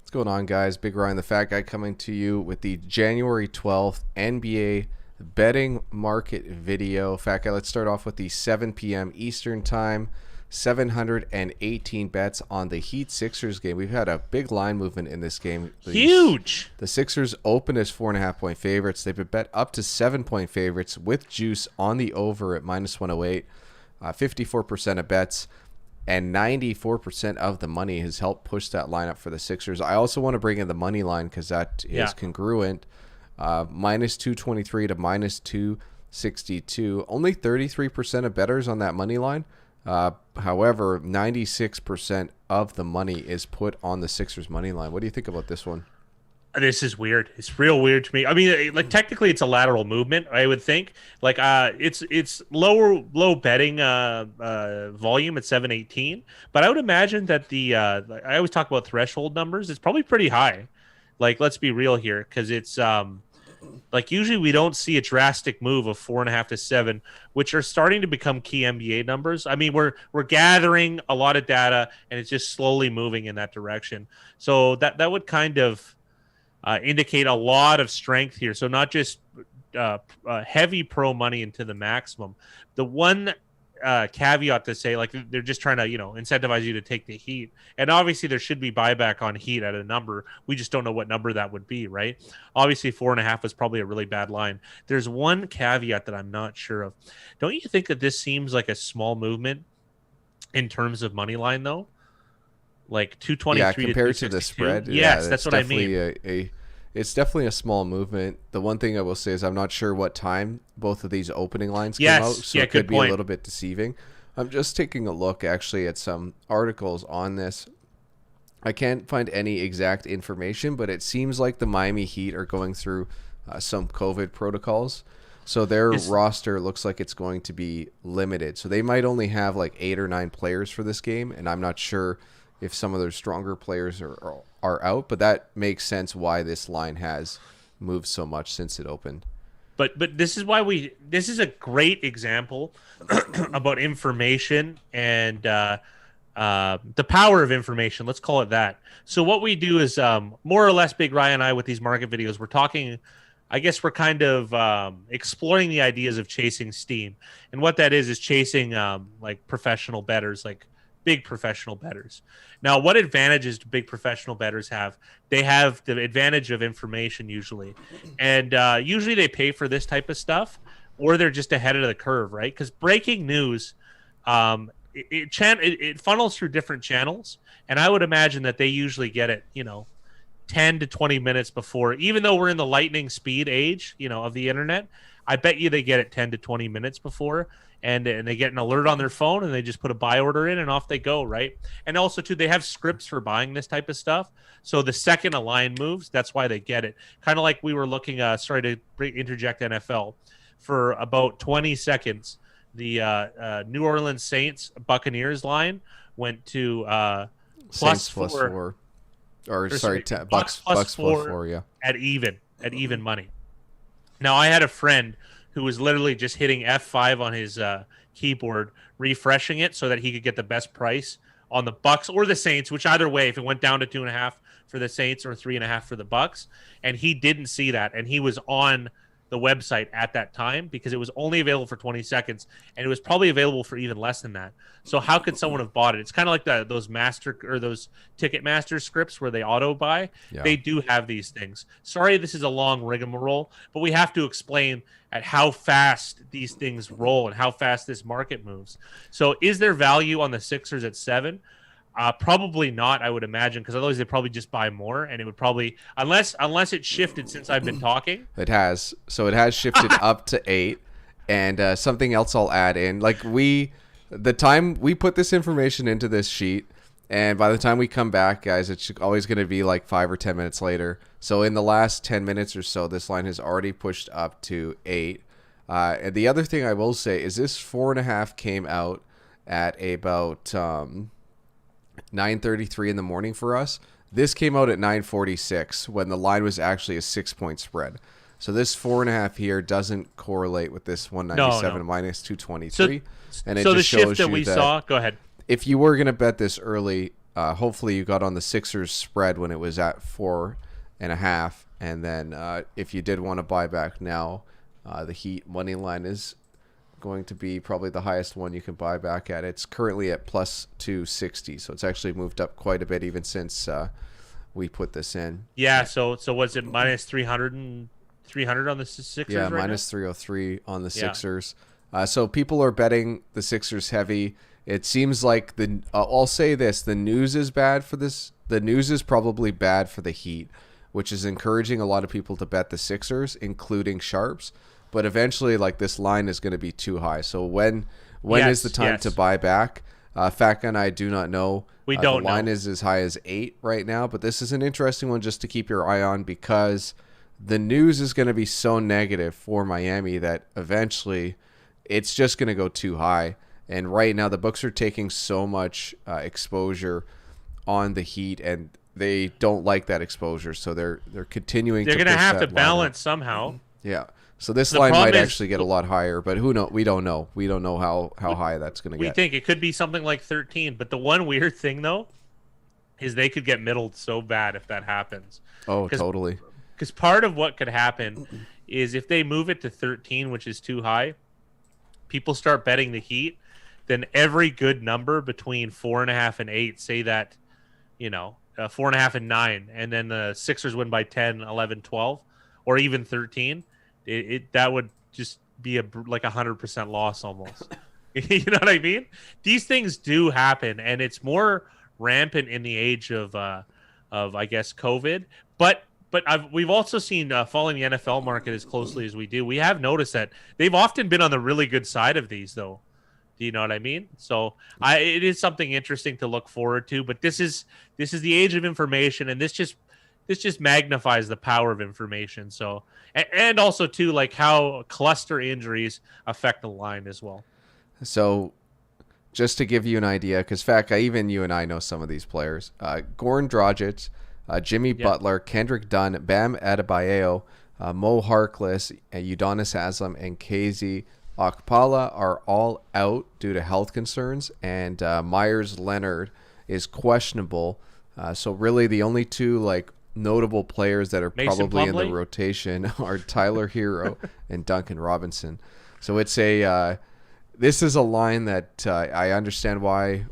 What's going on, guys? Big Ryan, the Fat Guy, coming to you with the January 12th NBA betting market video. Fat Guy, let's start off with the 7 p.m. Eastern Time. 718 bets on the Heat Sixers game. We've had a big line movement in this game. Huge. The Sixers open as 4.5-point favorites. They've been bet up to 7-point favorites with juice on the over at minus 108. 54% of bets. And 94% of the money has helped push that lineup for the Sixers. I also want to bring in the money line because that is congruent. Minus 223 to minus 262. Only 33% of bettors on that money line. However, 96% of the money is put on the Sixers money line. What do you think about this one? This is weird. It's real weird to me. I mean, like technically, it's a lateral movement. I would think. Like, it's low betting volume at 718. But I would imagine that I always talk about threshold numbers. It's probably pretty high. Like, let's be real here, because it's like usually we don't see a drastic move of 4.5 to 7, which are starting to become key NBA numbers. I mean, we're gathering a lot of data, and it's just slowly moving in that direction. So that would kind of indicate a lot of strength here. So not just heavy pro money into the maximum. The one caveat to say, like, they're just trying to, incentivize you to take the Heat. And obviously there should be buyback on Heat at a number. We just don't know what number that would be, right? Obviously 4.5 was probably a really bad line. There's one caveat that I'm not sure of. Don't you think that this seems like a small movement in terms of money line, though? Like 223 compared to the spread. Yes, that's what I mean. It's definitely a small movement. The one thing I will say is I'm not sure what time both of these opening lines came out, so it could be a little bit deceiving. I'm just taking a look actually at some articles on this. I can't find any exact information, but it seems like the Miami Heat are going through some COVID protocols. So their roster looks like it's going to be limited. So they might only have like 8 or 9 players for this game, and I'm not sure if some of their stronger players are out, but that makes sense why this line has moved so much since it opened. But this is why this is a great example about information and the power of information. Let's call it that. So what we do is more or less, Big Ryan and I, with these market videos, we're talking. I guess we're kind of exploring the ideas of chasing steam, and what that is chasing like professional bettors, like big professional bettors. Now, what advantages do big professional bettors have? They have the advantage of information usually, and usually they pay for this type of stuff, or they're just ahead of the curve, right? Because breaking news, it funnels through different channels, and I would imagine that they usually get it, 10 to 20 minutes before. Even though we're in the lightning speed age, of the internet, I bet you they get it 10 to 20 minutes before. And they get an alert on their phone, and they just put a buy order in, and off they go, right? And also, too, they have scripts for buying this type of stuff. So the second a line moves, that's why they get it. Kind of like we were looking, sorry to interject NFL, for about 20 seconds, the New Orleans Saints Buccaneers line went to Saints plus 4. Bucks plus 4, yeah. At even money. Now, I had a friend who was literally just hitting F5 on his keyboard, refreshing it so that he could get the best price on the Bucks or the Saints, which either way, if it went down to 2.5 for the Saints or 3.5 for the Bucks, and he didn't see that, and he was on the website at that time because it was only available for 20 seconds, and it was probably available for even less than that. So how could someone have bought it? It's kind of like those Ticketmaster scripts where they auto buy. Yeah. They do have these things. Sorry, this is a long rigmarole, but we have to explain at how fast these things roll and how fast this market moves. So is there value on the Sixers at 7? Probably not, I would imagine, because otherwise they'd probably just buy more, and it would probably, unless it shifted since I've been talking. It has. So it has shifted up to 8, and something else I'll add in. Like the time we put this information into this sheet, and by the time we come back, guys, it's always going to be like 5 or 10 minutes later. So in the last 10 minutes or so, this line has already pushed up to 8. And the other thing I will say is this 4.5 came out at about 9:33 in the morning for us. This came out at 9:46 when the line was actually a 6-point spread. So this 4.5 here doesn't correlate with this 197 minus 223. So the shift that we saw, go ahead. If you were going to bet this early, hopefully you got on the Sixers spread when it was at 4.5, and then if you did want to buy back now, the Heat money line is going to be probably the highest one you can buy back at. It's currently at plus 260, so it's actually moved up quite a bit even since we put this in. Yeah, so was it minus 300 on the Sixers? Yeah, minus 303 on the Sixers. So people are betting the Sixers heavy. It seems like I'll say this, the news is bad for this. The news is probably bad for the Heat, which is encouraging a lot of people to bet the Sixers, including sharps. But eventually, like, this line is going to be too high. So when is the time to buy back? Fat Guy and I do not know. We don't know. The line is as high as 8 right now, but this is an interesting one just to keep your eye on because the news is going to be so negative for Miami that eventually it's just going to go too high. And right now, the books are taking so much exposure on the Heat, and they don't like that exposure, so they're continuing. They're going to have to balance somehow. Yeah. So this line might actually get a lot higher, but who knows? We don't know. We don't know how high that's going to get. We think it could be something like 13, but the one weird thing though is they could get middled so bad if that happens. Oh, totally. Because part of what could happen is if they move it to 13, which is too high, people start betting the Heat. Then every good number between 4.5 and 8, say that, 4.5 and 9, and then the Sixers win by 10, 11, 12, or even 13, that would just be like 100% loss almost. You know what I mean? These things do happen, and it's more rampant in the age of I guess COVID. But we've also seen following the NFL market as closely as we do. We have noticed that they've often been on the really good side of these, though. Do you know what I mean? So it is something interesting to look forward to. But this is the age of information, and this just magnifies the power of information. So and also too, like how cluster injuries affect the line as well. So just to give you an idea, because Fat Guy, even you and I know some of these players: Goran Dragic, Jimmy Butler, Kendrick Dunn, Bam Adebayo, Mo Harkless, Udonis Haslem, and KZ Okpala are all out due to health concerns, and Myers Leonard is questionable. So really the only two like notable players that are probably in the rotation are Tyler Hero and Duncan Robinson. So it's this is a line that I understand why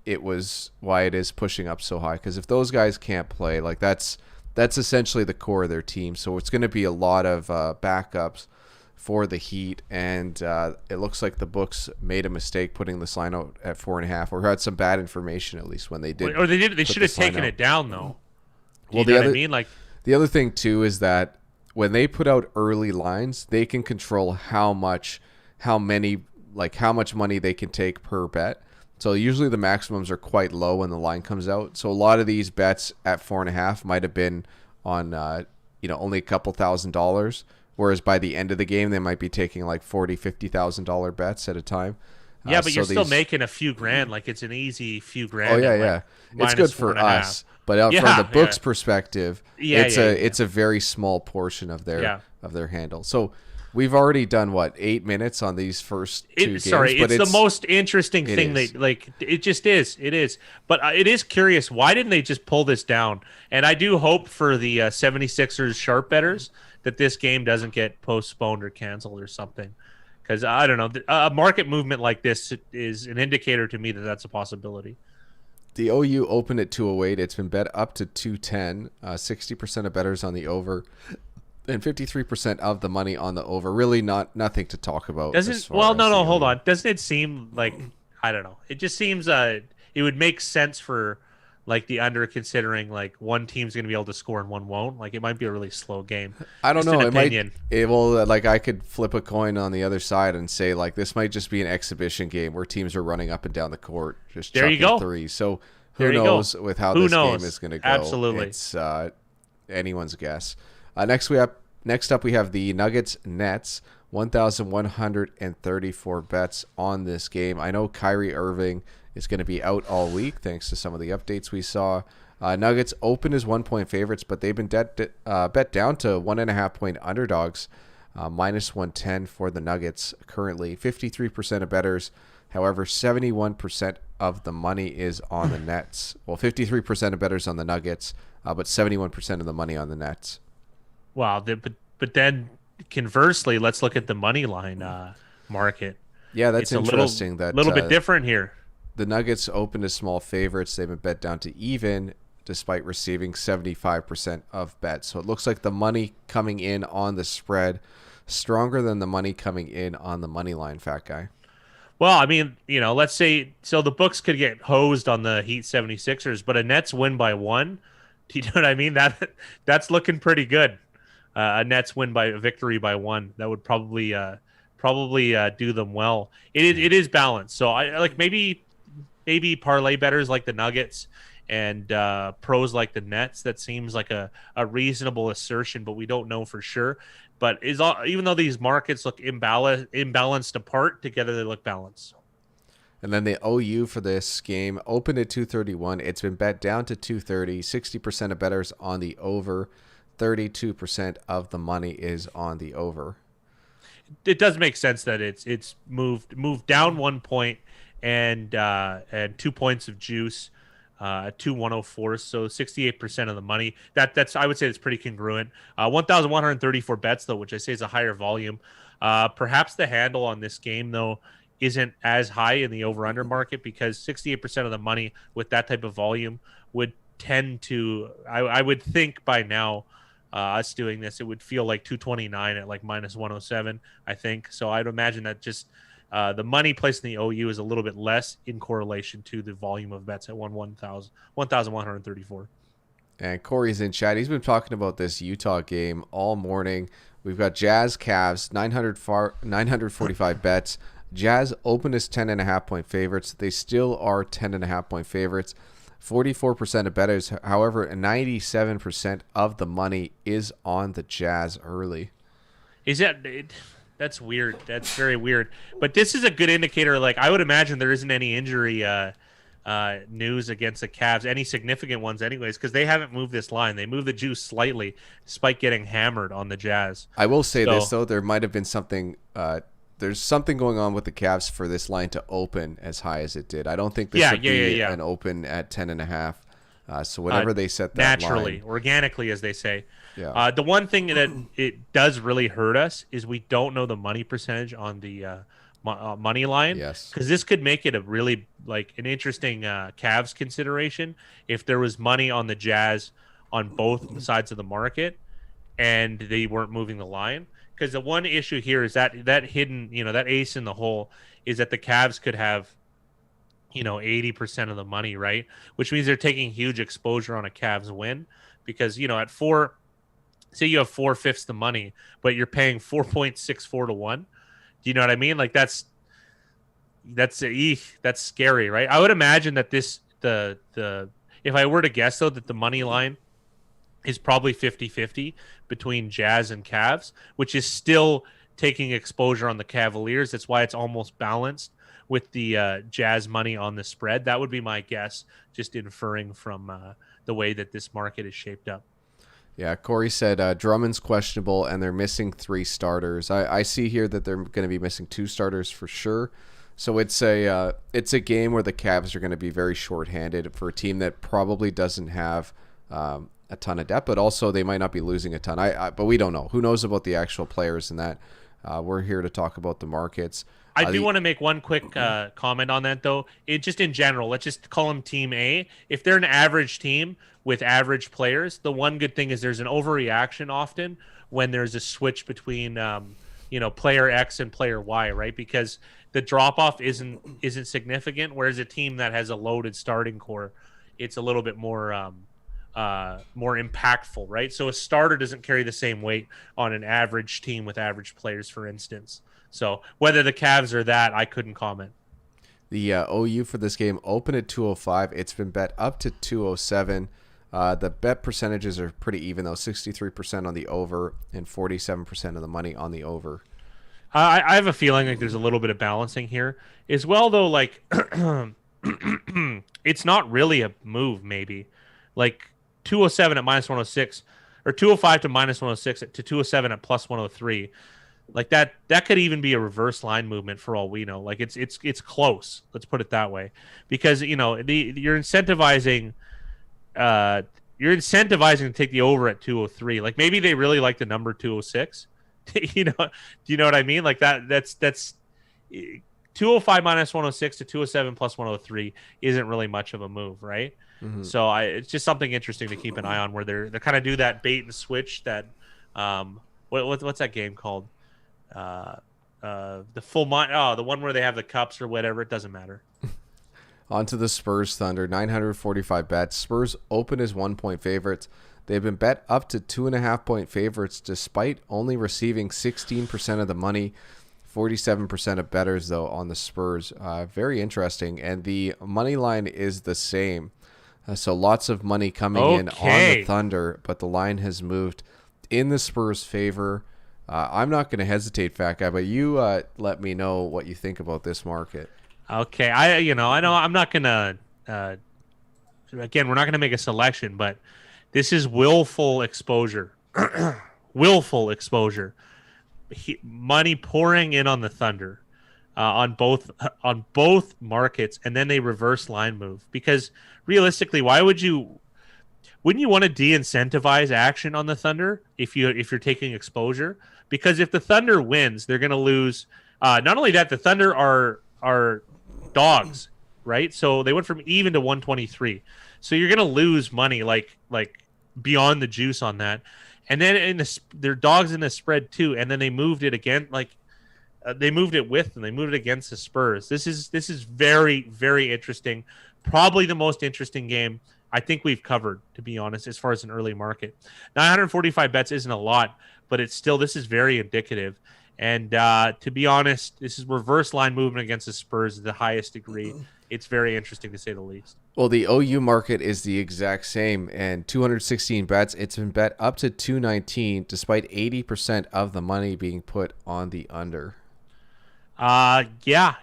it is pushing up so high, because if those guys can't play, like that's essentially the core of their team. So it's going to be a lot of backups for the Heat, and it looks like the books made a mistake putting this line out at 4.5, or had some bad information at least when they did. Or they should have taken it down though. Well, the other thing too is that when they put out early lines, they can control how much money they can take per bet. So usually the maximums are quite low when the line comes out. So a lot of these bets at 4.5 might have been on only a couple $1,000. Whereas by the end of the game, they might be taking like $40,000-$50,000 bets at a time. Yeah, but you're still making a few grand. Like it's an easy few grand. Oh yeah. It's good for us, but from the book's perspective, it's a very small portion of their handle. So we've already done 8 minutes on these first two games. It's the most interesting thing that it just is. It is, but it is curious. Why didn't they just pull this down? And I do hope for the 76ers sharp bettors that this game doesn't get postponed or canceled or something. Because I don't know, a market movement like this is an indicator to me that that's a possibility. The OU opened at 208. It's been bet up to 210. 60% of bettors on the over, and 53% of the money on the over. Really, nothing to talk about. Hold on. Doesn't it seem like, I don't know? It just seems it would make sense for like the under, considering like one team's going to be able to score and one won't. Like it might be a really slow game. I don't know. I could flip a coin on the other side and say like this might just be an exhibition game where teams are running up and down the court just chucking threes. So who knows with how this game is going to go? Absolutely, it's anyone's guess. Next up we have the Nuggets Nets. 1,134 bets on this game. I know Kyrie Irving is going to be out all week thanks to some of the updates we saw. Nuggets open as 1-point favorites, but they've been bet down to 1.5-point underdogs, minus 110 for the Nuggets currently. 53% of bettors, however, 71% of the money is on the Nets. Well, 53% of bettors on the Nuggets, but 71% of the money on the Nets. Wow. But then conversely, let's look at the money line market. Yeah, that's interesting. That little bit different here. The Nuggets opened as small favorites. They've been bet down to even, despite receiving 75% of bets. So it looks like the money coming in on the spread stronger than the money coming in on the money line, Fat Guy. Well, I mean, let's say, so the books could get hosed on the Heat 76ers, but a Nets win by 1. Do you know what I mean? That's looking pretty good. A Nets win by a victory by 1. That would probably do them well. It is balanced. So I like maybe parlay bettors like the Nuggets and pros like the Nets. That seems like a reasonable assertion, but we don't know for sure. But even though these markets look imbalanced apart, together they look balanced. And then the OU for this game opened at 231. It's been bet down to 230. 60% of bettors on the over. 32% of the money is on the over. It does make sense that it's moved down 1 point and 2 points of juice. 2,104, so 68% of the money. That's I would say it's pretty congruent. 1,134 bets though, which I say is a higher volume. Perhaps the handle on this game though isn't as high in the over/under market because 68% of the money with that type of volume would tend to. I would think by now, us doing this, it would feel like 229 at like -107. I think so. I'd imagine that just. The money placed in the OU is a little bit less in correlation to the volume of bets at 1,134. And Corey's in chat. He's been talking about this Utah game all morning. We've got Jazz Cavs, 945 bets. Jazz opened as 10.5-point favorites. They still are 10.5-point favorites. 44% of bettors. However, 97% of the money is on the Jazz early. Is that... That's weird. That's very weird. But this is a good indicator. Like I would imagine there isn't any injury news against the Cavs, any significant ones anyways, because they haven't moved this line. They moved the juice slightly despite getting hammered on the Jazz. I will say this, though. There might have been something there's something going on with the Cavs for this line to open as high as it did. I don't think this would be an open at 10.5. So whenever they set that naturally, line, organically, as they say. Yeah. The one thing that it does really hurt us is we don't know the money percentage on the money line. Yes. Because this could make it a really an interesting Cavs consideration if there was money on the Jazz on both sides of the market and they weren't moving the line. Because the one issue here is that hidden, that ace in the hole is that the Cavs could have 80% of the money, right? Which means they're taking huge exposure on a Cavs win because, at 4, say you have 4/5 the money, but you're paying 4.64 to 1. Do you know what I mean? Like that's scary, right? I would imagine that if I were to guess though, that the money line is probably 50-50 between Jazz and Cavs, which is still taking exposure on the Cavaliers. That's why it's almost balanced with the Jazz money on the spread. That would be my guess, just inferring from the way that this market is shaped up. Yeah, Corey said Drummond's questionable and they're missing 3 starters. I see here that they're going to be missing 2 starters for sure. So it's a game where the Cavs are going to be very shorthanded for a team that probably doesn't have a ton of depth, but also they might not be losing a ton. But we don't know. Who knows about the actual players and that? We're here to talk about the markets. I do want to make one quick comment on that, though. Just in general, let's just call them Team A. If they're an average team with average players, the one good thing is there's an overreaction often when there's a switch between, player X and player Y, right? Because the drop off isn't significant. Whereas a team that has a loaded starting core, it's a little bit more impactful, right? So a starter doesn't carry the same weight on an average team with average players, for instance. So whether the Cavs are that, I couldn't comment. The OU for this game opened at 205. It's been bet up to 207. The bet percentages are pretty even, though. 63% on the over and 47% of the money on the over. I have a feeling like there's a little bit of balancing here as well, though. Like, it's not really a move, maybe. Like 207 at -106, or 205 to -106 to 207 at +103. Like that could even be a reverse line movement for all we know. Like it's close. Let's put it that way, because you're incentivizing to take the over at 203. Like maybe they really like the number 206. Do you know what I mean? Like that's 205 minus 106 to 207 plus 103 isn't really much of a move, right? Mm-hmm. So it's just something interesting to keep an eye on, where they're kind of do that bait and switch that what's that game called? The full the one where they have the cups or whatever. It doesn't matter. On to the Spurs Thunder, 945 bets. Spurs open as 1-point favorites. They've been bet up to 2.5-point favorites despite only receiving 16% of the money. 47% of bettors, though, on the Spurs. Very interesting. And the money line is the same. So lots of money coming in on the Thunder, but the line has moved in the Spurs' favor. I'm not going to hesitate, Fat Guy, but you let me know what you think about this market. Okay. I know I'm not going to, again, we're not going to make a selection, but this is willful exposure. Willful exposure. Money pouring in on the Thunder on both markets, and then they reverse line move. Because realistically, wouldn't you want to de-incentivize action on the Thunder if you're taking exposure? Because if the Thunder wins, they're going to lose. Not only that, the Thunder are dogs, right? So they went from even to 123. So you're going to lose money like beyond the juice on that. And then they're dogs in the spread too. And then they moved it again, they moved it with them. They moved it against the Spurs. This is very, very interesting. Probably the most interesting game I think we've covered, to be honest, as far as an early market. 945 bets isn't a lot, but this is very indicative. And to be honest, this is reverse line movement against the Spurs to the highest degree. It's very interesting, to say the least. Well, the OU market is the exact same, and 216 bets. It's been bet up to 219, despite 80% of the money being put on the under. Yeah.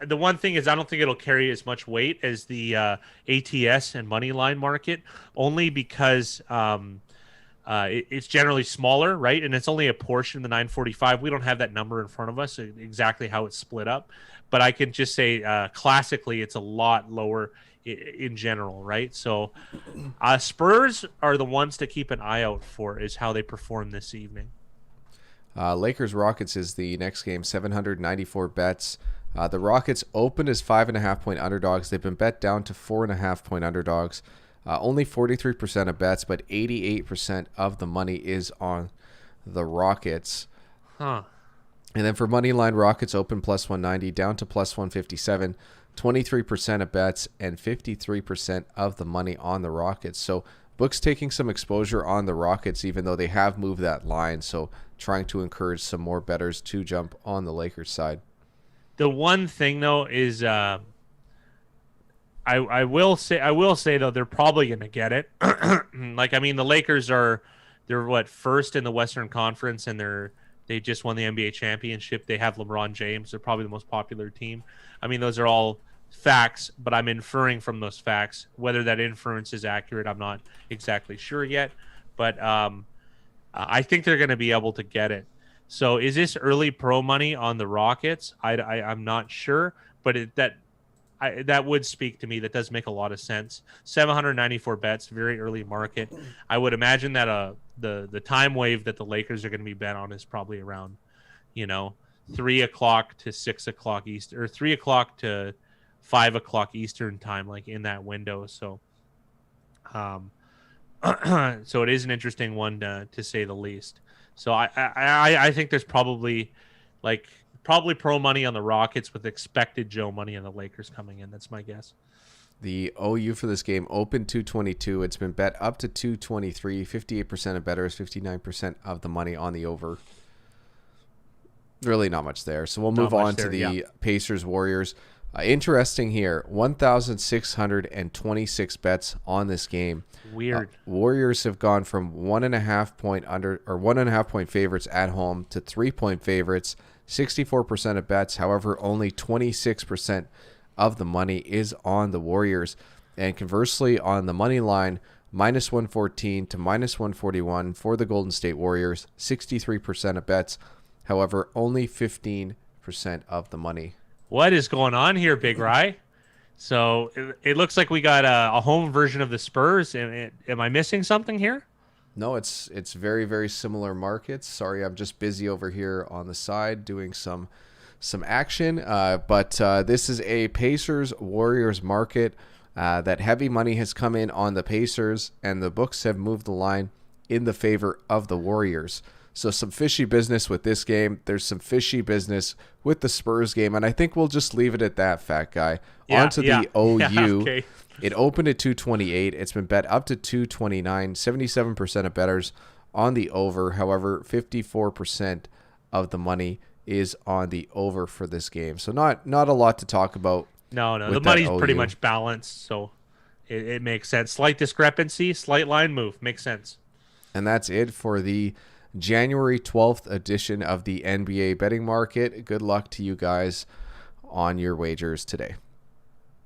The one thing is, I don't think it'll carry as much weight as the ATS and money line market, only because it's generally smaller, right? And it's only a portion of the 945. We don't have that number in front of us, exactly how it's split up. But I can just say classically, it's a lot lower in general, right? So Spurs are the ones to keep an eye out for, is how they perform this evening. Lakers Rockets is the next game, 794 bets. The Rockets opened as 5.5-point underdogs. They've been bet down to 4.5-point underdogs. Only 43% of bets, but 88% of the money is on the Rockets. Huh. And then for money line, Rockets open plus 190, down to plus 157. 23% of bets and 53% of the money on the Rockets. So books taking some exposure on the Rockets, even though they have moved that line. So trying to encourage some more bettors to jump on the Lakers side. The one thing, though, is I will say though, they're probably going to get it. The Lakers they're first in the Western Conference, and they just won the NBA championship. They have LeBron James. They're probably the most popular team. I mean, those are all facts, but I'm inferring from those facts. Whether that inference is accurate, I'm not exactly sure yet. But I think they're going to be able to get it. So is this early pro money on the Rockets? I'm not sure, but that would speak to me. That does make a lot of sense. 794 bets, very early market. I would imagine that the time wave that the Lakers are going to be bet on is probably around, 3 o'clock to 6 o'clock Eastern, or 3 o'clock to 5 o'clock Eastern time, like in that window. So, so it is an interesting one to say the least. So I think there's probably pro money on the Rockets with expected Joe money on the Lakers coming in. That's my guess. The OU for this game opened 222. It's been bet up to 223. 58% of bettors, 59% of the money on the over. Really not much there. So we'll move on to the Pacers Warriors. Interesting here, 1,626 bets on this game. Weird. Warriors have gone from 1.5-point favorites at home to 3-point favorites. 64% of bets. However, only 26% of the money is on the Warriors. And conversely, on the money line, minus 114 to minus 141 for the Golden State Warriors. 63% of bets. However, only 15% of the money. What is going on here, Big Rye? So it looks like we got a home version of the Spurs. Am I missing something here? No, it's very, very similar markets. Sorry, I'm just busy over here on the side doing some action. But this is a Pacers-Warriors market. That heavy money has come in on the Pacers, and the books have moved the line in the favor of the Warriors. So some fishy business with this game. There's some fishy business with the Spurs game, and I think we'll just leave it at that, fat guy. On to the OU. Yeah, okay. It opened at 228. It's been bet up to 229. 77% of bettors on the over. However, 54% of the money is on the over for this game. So not a lot to talk about. No. The money's pretty much balanced, so it makes sense. Slight discrepancy, slight line move. Makes sense. And that's it for the January 12th edition of the NBA betting market. Good luck to you guys on your wagers today.